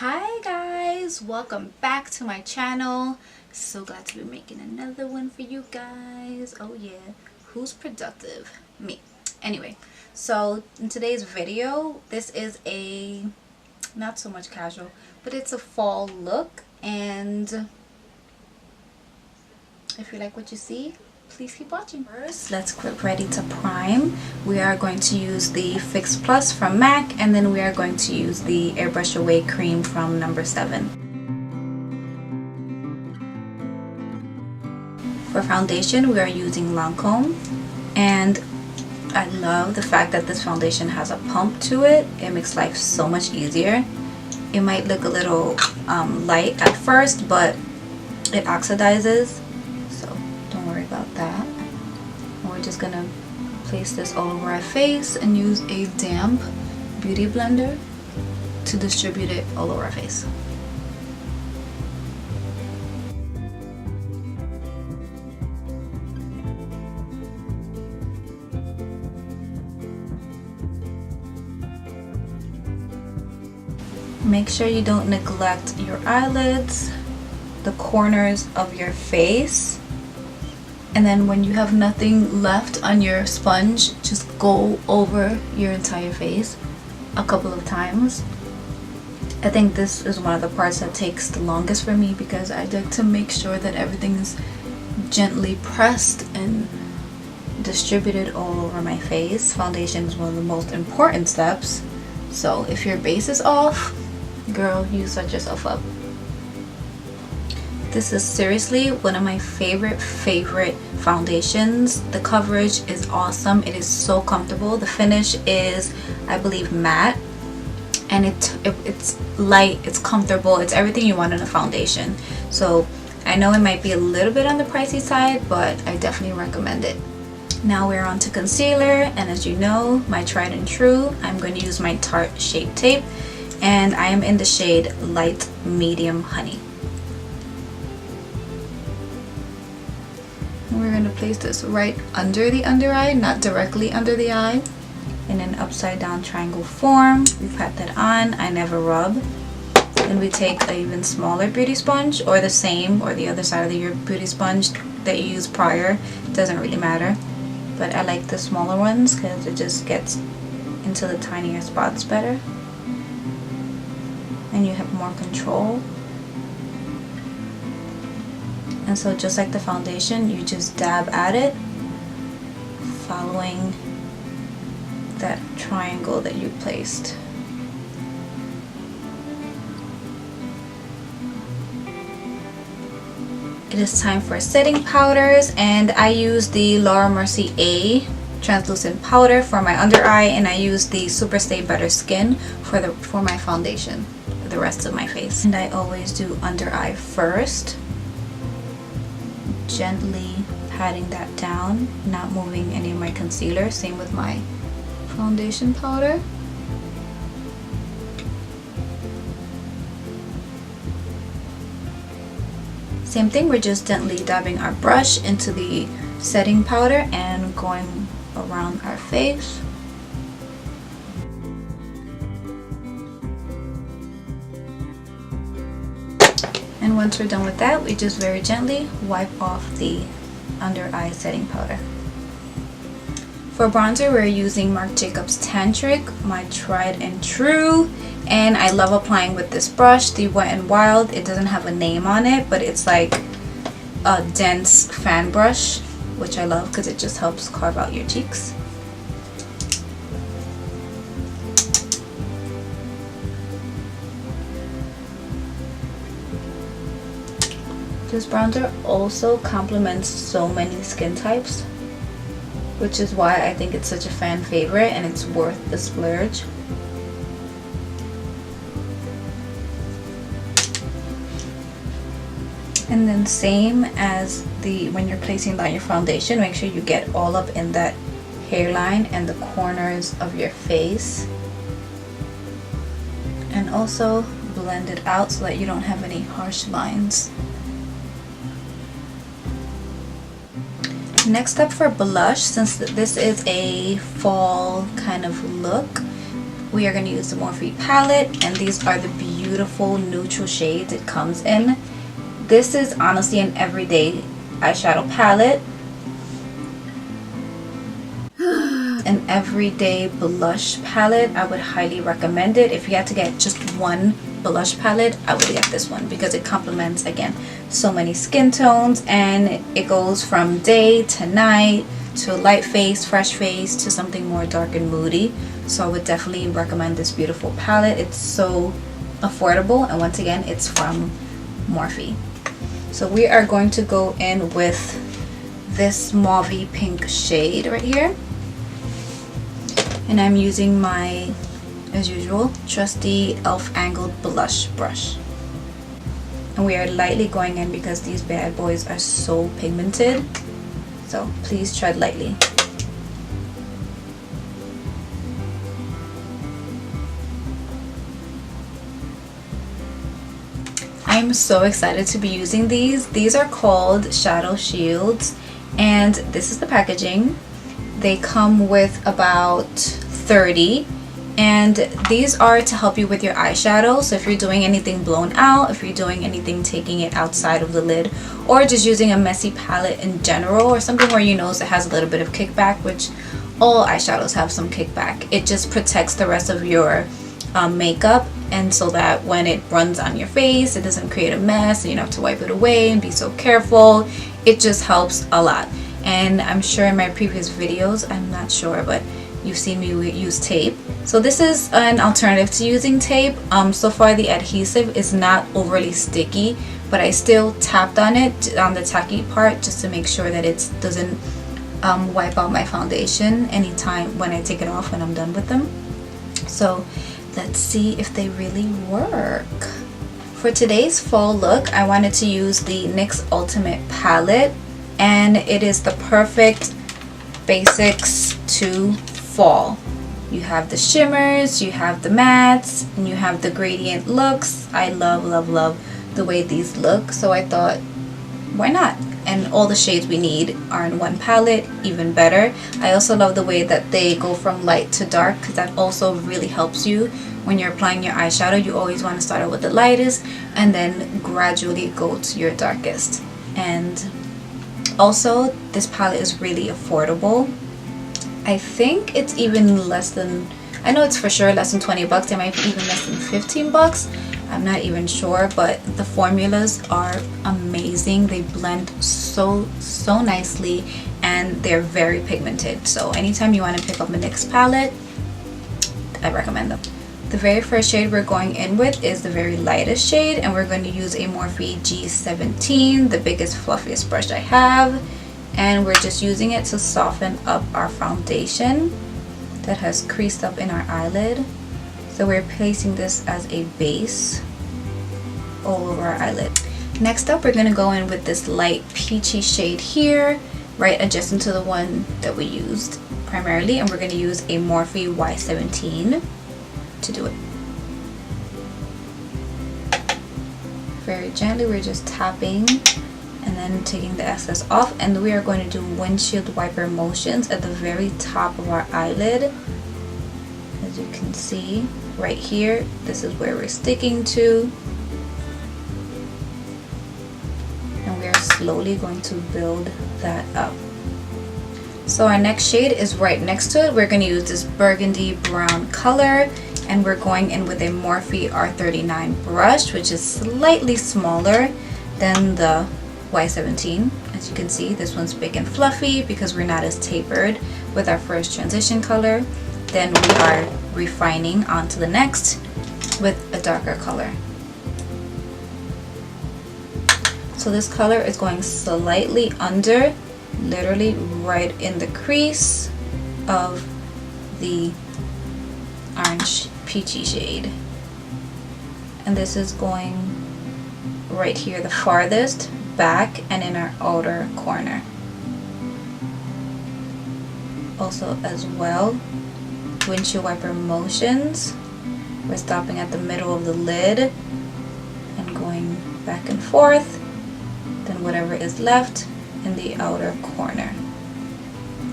Hi guys, welcome back to my channel. So glad to be making another one for you guys. Oh yeah, who's productive? Me. Anyway, so in today's video, this is a not so much casual, but it's a fall look, and if you like what you see, please keep watching. First, let's get ready to prime. We are going to use the Fix Plus from MAC, and then we are going to use the Airbrush Away cream from No. 7. For foundation, we are using Lancome, and I love the fact that this foundation has a pump to it. It makes life so much easier. It might look a little light at first, but it oxidizes, so don't worry about that. And we're just gonna place this all over our face and use a damp beauty blender to distribute it all over our face. Make sure you don't neglect your eyelids, the corners of your face, and then when you have nothing left on your sponge, just go over your entire face a couple of times. I think this is one of the parts that takes the longest for me because I like to make sure that everything is gently pressed and distributed all over my face. Foundation is one of the most important steps, so if your base is off, girl, you set yourself up. This is seriously one of my favorite foundations. The coverage is awesome. It is so comfortable. The finish is, I believe, matte, and it's light, it's comfortable, it's everything you want in a foundation. So I know it might be a little bit on the pricey side, but I definitely recommend it. Now we're on to concealer, and as you know, my tried and true, I'm going to use my Tarte Shape Tape, and I am in the shade Light Medium Honey. We're going to place this right under the under eye, not directly under the eye, in an upside down triangle form. We pat that on. I never rub. Then we take an even smaller beauty sponge, or the same, or the other side of your beauty sponge that you used prior. It doesn't really matter, but I like the smaller ones because it just gets into the tinier spots better, and you have more control. And so just like the foundation, you just dab at it, following that triangle that you placed. It is time for setting powders, and I use the Laura Mercier A translucent powder for my under eye, and I use the Super Stay Better Skin for my foundation for the rest of my face. And I always do under eye first, gently patting that down, not moving any of my concealer. Same with my foundation powder. Same thing, we're just gently dabbing our brush into the setting powder and going around our face. And once we're done with that, we just very gently wipe off the under eye setting powder. For bronzer, we're using Marc Jacobs Tantric, my tried and true, and I love applying with this brush, the Wet n Wild. It doesn't have a name on it, but it's like a dense fan brush, which I love because it just helps carve out your cheeks. This bronzer also complements so many skin types, which is why I think it's such a fan favorite and it's worth the splurge. And then same as when you're placing down your foundation, make sure you get all up in that hairline and the corners of your face, and also blend it out so that you don't have any harsh lines. Next up for blush, since this is a fall kind of look, we are going to use the Morphe palette, and these are the beautiful neutral shades it comes in. This is honestly an everyday eyeshadow palette. An everyday blush palette. I would highly recommend it. If you had to get just one blush palette, I would get this one because it complements, again, so many skin tones, and it goes from day to night to light face, fresh face, to something more dark and moody. So I would definitely recommend this beautiful palette. It's so affordable, and once again, it's from Morphe. So we are going to go in with this mauve pink shade right here, and I'm using my, as usual, trusty e.l.f. angled blush brush, and we are lightly going in because these bad boys are so pigmented, so please tread lightly. I'm so excited to be using these. These are called Shadow Shields, and this is the packaging. They come with about 30, and these are to help you with your eyeshadow. So if you're doing anything blown out, if you're doing anything taking it outside of the lid, or just using a messy palette in general, or something where you notice it has a little bit of kickback, which all eyeshadows have some kickback, it just protects the rest of your makeup, and so that when it runs on your face, it doesn't create a mess and you don't have to wipe it away and be so careful. It just helps a lot. And I'm sure in my previous videos, I'm not sure, but you've seen me use tape. So this is an alternative to using tape. So far the adhesive is not overly sticky, but I still tapped on it, on the tacky part, just to make sure that it doesn't wipe out my foundation anytime when I take it off when I'm done with them. So let's see if they really work. For today's fall look, I wanted to use the NYX Ultimate palette, and it is the perfect basics to fall. You have the shimmers, you have the mattes, and you have the gradient looks. I love, love, love the way these look, so I thought, why not? And all the shades we need are in one palette, even better. I also love the way that they go from light to dark, because that also really helps you when you're applying your eyeshadow. You always want to start out with the lightest and then gradually go to your darkest. And also, this palette is really affordable. I think it's even less than, I know it's for sure less than 20 bucks. It might be even less than 15 bucks. I'm not even sure, but the formulas are amazing. They blend so nicely, and they're very pigmented. So anytime you want to pick up a NYX palette, I recommend them. The very first shade we're going in with is the very lightest shade, and we're going to use a Morphe G17, the biggest, fluffiest brush I have, and we're just using it to soften up our foundation that has creased up in our eyelid. So we're placing this as a base all over our eyelid. Next up, we're going to go in with this light peachy shade here, right adjacent to the one that we used primarily, and we're going to use a Morphe Y17 to do it. Very gently, we're just tapping and then taking the excess off, and we are going to do windshield wiper motions at the very top of our eyelid. As you can see right here, this is where we're sticking to, and we are slowly going to build that up. So our next shade is right next to it. We're going to use this burgundy brown color, and we're going in with a Morphe R39 brush, which is slightly smaller than the Y17. As you can see, this one's big and fluffy because we're not as tapered with our first transition color. Then we are refining onto the next with a darker color. So this color is going slightly under, literally right in the crease of the orange peachy shade, and this is going right here, the farthest back and in our outer corner. Also as well, windshield wiper motions. We're stopping at the middle of the lid and going back and forth, then whatever is left in the outer corner.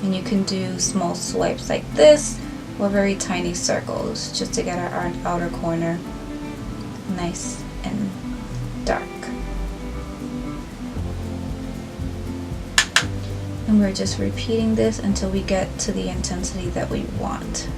And you can do small swipes like this, or very tiny circles, just to get our outer corner nice and dark. And we're just repeating this until we get to the intensity that we want.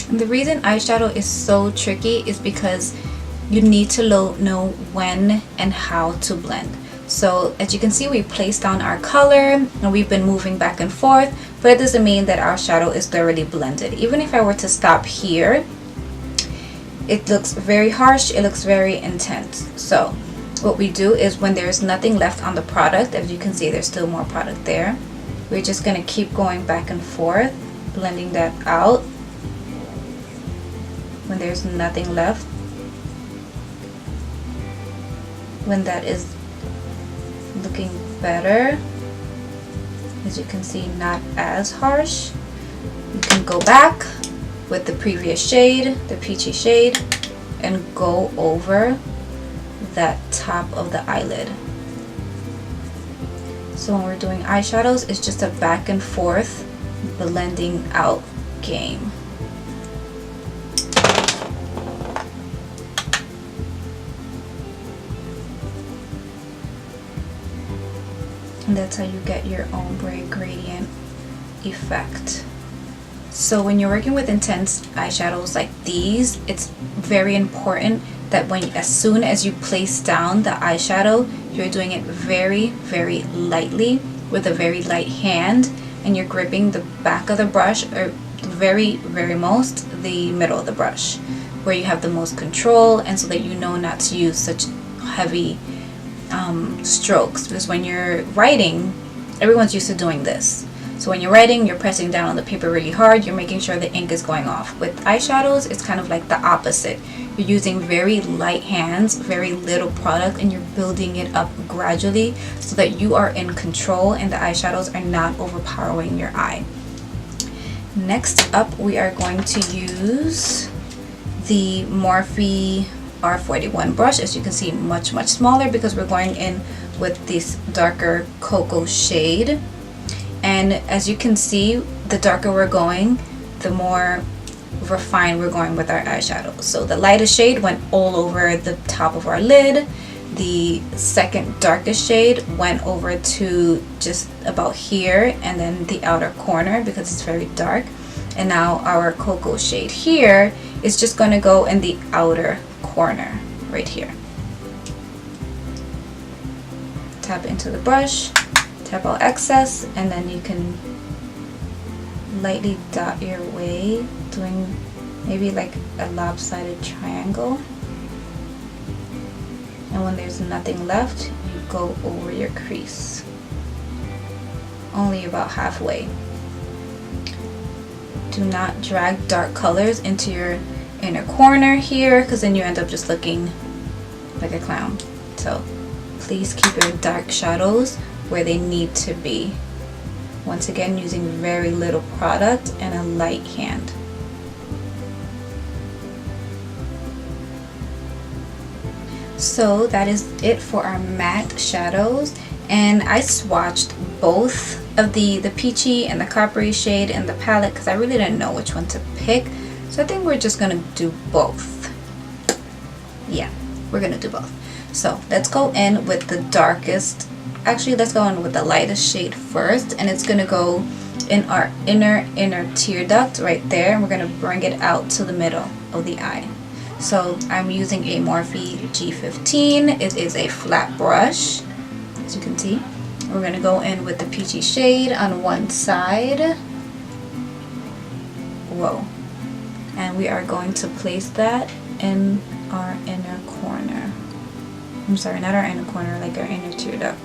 And the reason eyeshadow is so tricky is because you need to know when and how to blend. So as you can see, we placed down our color and we've been moving back and forth, but it doesn't mean that our shadow is thoroughly blended. Even if I were to stop here, it looks very harsh, it looks very intense. So what we do is when there's nothing left on the product, as you can see there's still more product there, we're just going to keep going back and forth, blending that out. When there's nothing left, when that is looking better, as you can see, not as harsh, you can go back with the previous shade, the peachy shade, and go over that top of the eyelid. So when we're doing eyeshadows, it's just a back and forth blending out game. And that's how you get your ombre gradient effect. So when you're working with intense eyeshadows like these, it's very important that as soon as you place down the eyeshadow, you're doing it very, very lightly with a very light hand, and you're gripping the back of the brush, or very, very most the middle of the brush, where you have the most control, and so that you know not to use such heavy strokes, because when you're writing, everyone's used to doing this. So when you're writing, you're pressing down on the paper really hard, you're making sure the ink is going off. With eyeshadows, it's kind of like the opposite. You're using very light hands, very little product, and you're building it up gradually so that you are in control and the eyeshadows are not overpowering your eye. Next up, we are going to use the Morphe R41 brush. As you can see, much smaller, because we're going in with this darker cocoa shade. And as you can see, the darker we're going, the more refined we're going with our eyeshadow. So the lightest shade went all over the top of our lid. The second darkest shade went over to just about here, and then the outer corner because it's very dark. And now our cocoa shade here is just going to go in the outer corner right here. Tap into the brush, tap out excess, and then you can lightly dot your way, doing maybe like a lopsided triangle. And when there's nothing left, you go over your crease, only about halfway. Do not drag dark colors into your inner corner here, because then you end up just looking like a clown. So please keep your dark shadows where they need to be. Once again, using very little product and a light hand. So that is it for our matte shadows, and I swatched both of the peachy and the coppery shade in the palette because I really didn't know which one to pick. So I think we're just gonna do both. Yeah, we're gonna do both. So let's go in with the darkest. Actually, let's go in with the lightest shade first, and it's gonna go in our inner tear duct right there, and we're gonna bring it out to the middle of the eye. So I'm using a Morphe G15. It is a flat brush, as you can see. We're gonna go in with the peachy shade on one side. Whoa. And we are going to place that in our inner corner. I'm sorry, not our inner corner, like our inner tear duct.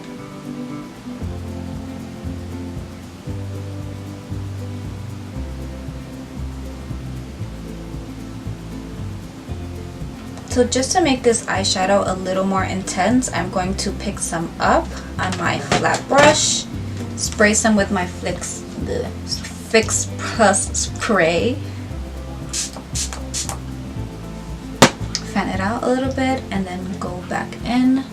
So just to make this eyeshadow a little more intense, I'm going to pick some up on my flat brush, spray some with my Fix Plus spray, fan it out a little bit, and then go back in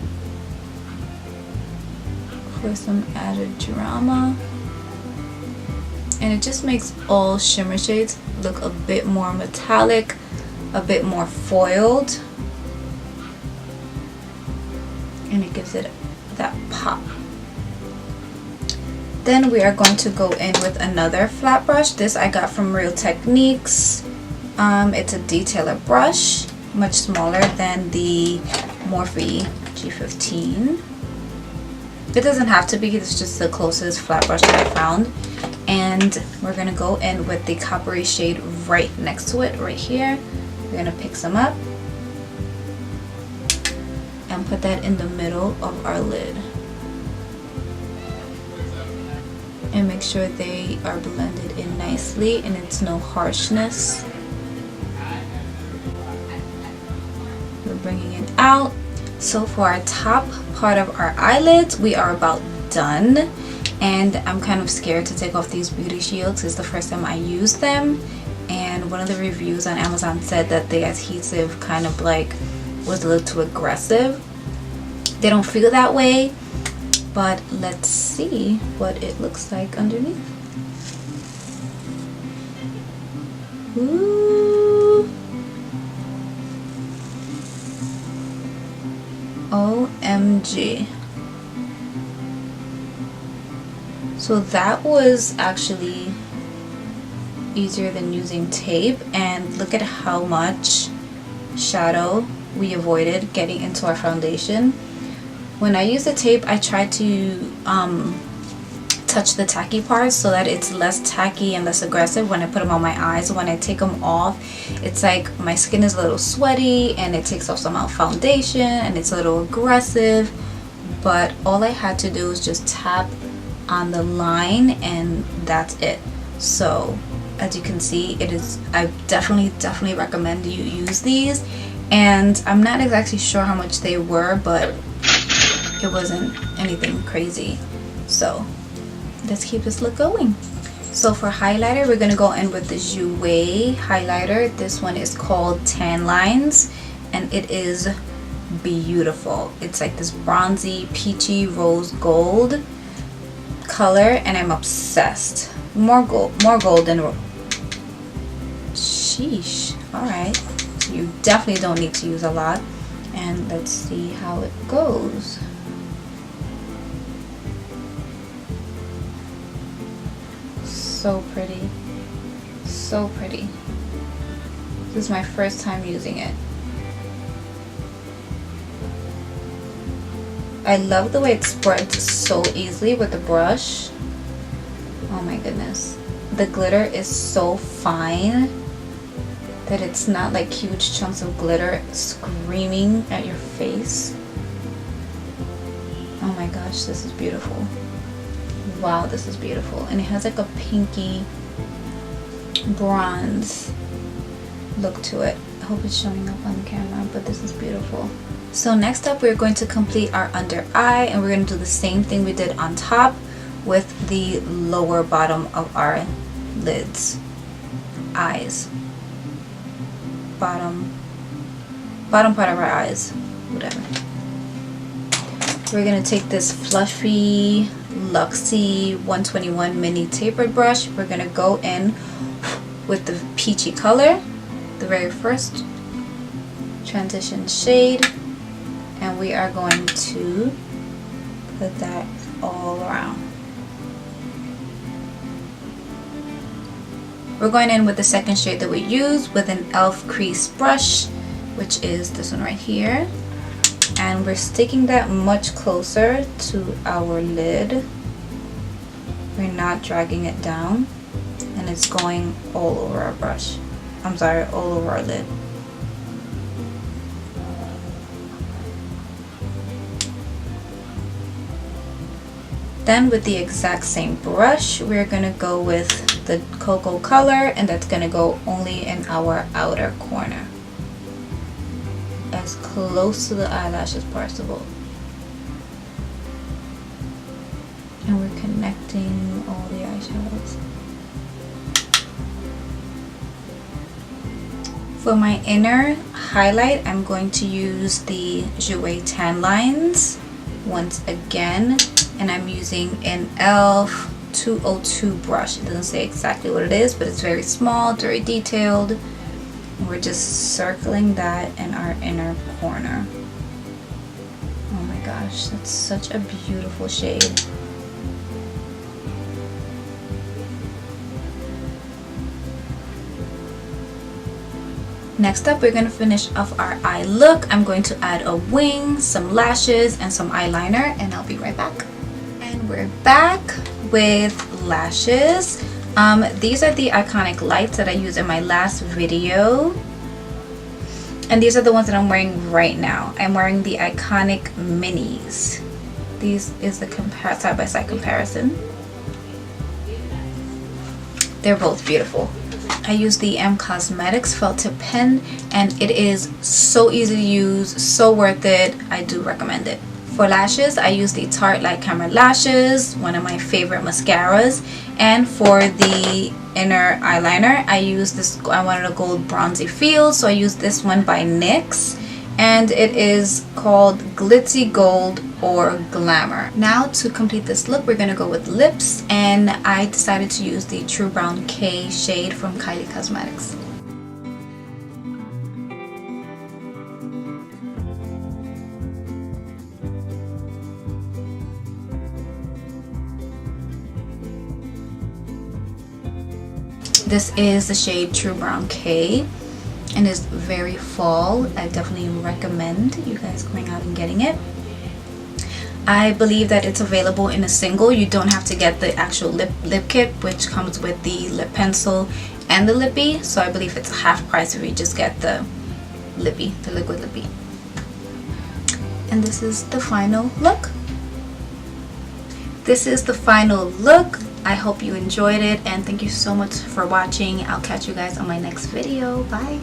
for some added drama. And it just makes all shimmer shades look a bit more metallic, a bit more foiled, and it gives it that pop. Then we are going to go in with another flat brush. This I got from Real Techniques. It's a detailer brush, much smaller than the Morphe G15. It doesn't have to be, it's just the closest flat brush that I found. And we're gonna go in with the coppery shade right next to it, right here. We're gonna pick some up and put that in the middle of our lid. And make sure they are blended in nicely and it's no harshness. We're bringing it out. So for our top part of our eyelids, we are about done. And I'm kind of scared to take off these beauty shields. It's the first time I use them. And one of the reviews on Amazon said that the adhesive kind of like was a little too aggressive. They don't feel that way, but let's see what it looks like underneath. Ooh. OMG. So that was actually easier than using tape, and look at how much shadow we avoided getting into our foundation. When I use the tape, I try to touch the tacky parts so that it's less tacky and less aggressive when I put them on my eyes. When I take them off, it's like my skin is a little sweaty and it takes off some of foundation and it's a little aggressive, but all I had to do was just tap on the line and that's it. So as you can see, it is, I definitely recommend you use these. And I'm not exactly sure how much they were, but it wasn't anything crazy. So let's keep this look going. So for highlighter, we're gonna go in with the Jouer highlighter. This one is called Tan Lines and it is beautiful. It's like this bronzy peachy rose gold color and I'm obsessed. More gold than sheesh. All right, so you definitely don't need to use a lot. And let's see how it goes. So pretty, so pretty. This is my first time using it. I love the way it spreads so easily with the brush. Oh my goodness. The glitter is so fine that it's not like huge chunks of glitter screaming at your face. Oh my gosh, this is beautiful. Wow, this is beautiful. And it has like a pinky bronze look to it. I hope it's showing up on the camera, but this is beautiful. So next up, we're going to complete our under eye, and we're going to do the same thing we did on top with the lower bottom of our lids. Eyes. Bottom part of our eyes. Whatever. We're going to take this fluffy Luxie 121 mini tapered brush. We're going to go in with the peachy color, the very first transition shade, and we are going to put that all around. We're going in with the second shade that we used with an e.l.f. crease brush, which is this one right here. And we're sticking that much closer to our lid. We're not dragging it down, and it's going all over our brush. I'm sorry, all over our lid. Then with the exact same brush, we're going to go with the cocoa color, and that's going to go only in our outer corner. as close to the eyelash as possible. And we're connecting all the eyeshadows. For my inner highlight, I'm going to use the Jouer Tan Lines once again, and I'm using an e.l.f. 202 brush. It doesn't say exactly what it is, but it's very small, very detailed. And we're just circling that in our inner corner. Oh my gosh, that's such a beautiful shade. Next up, we're going to finish off our eye look. I'm going to add a wing, some lashes, and some eyeliner, and I'll be right back. And we're back with lashes. These are the iconic lights that I used in my last video. And these are the ones that I'm wearing right now. I'm wearing the iconic minis. These is the side-by-side comparison. They're both beautiful. I use the Cosmetics felt tip pen, and it is so easy to use, so worth it. I do recommend it. For lashes, I use the Tarte Light Camera Lashes, one of my favorite mascaras. And for the inner eyeliner, I use this, I wanted a gold bronzy feel, so I use this one by NYX. And it is called Glitzy Gold or Glamour. Now to complete this look, we're gonna go with lips, and I decided to use the True Brown K shade from Kylie Cosmetics. This is the shade True Brown K, and is very fall. I definitely recommend you guys going out and getting it. I believe that it's available in a single. You don't have to get the actual lip kit, which comes with the lip pencil and the lippy. So I believe it's half price if you just get the lippy, the liquid lippy. And this is the final look. This is the final look. I hope you enjoyed it, and thank you so much for watching. I'll catch you guys on my next video. Bye.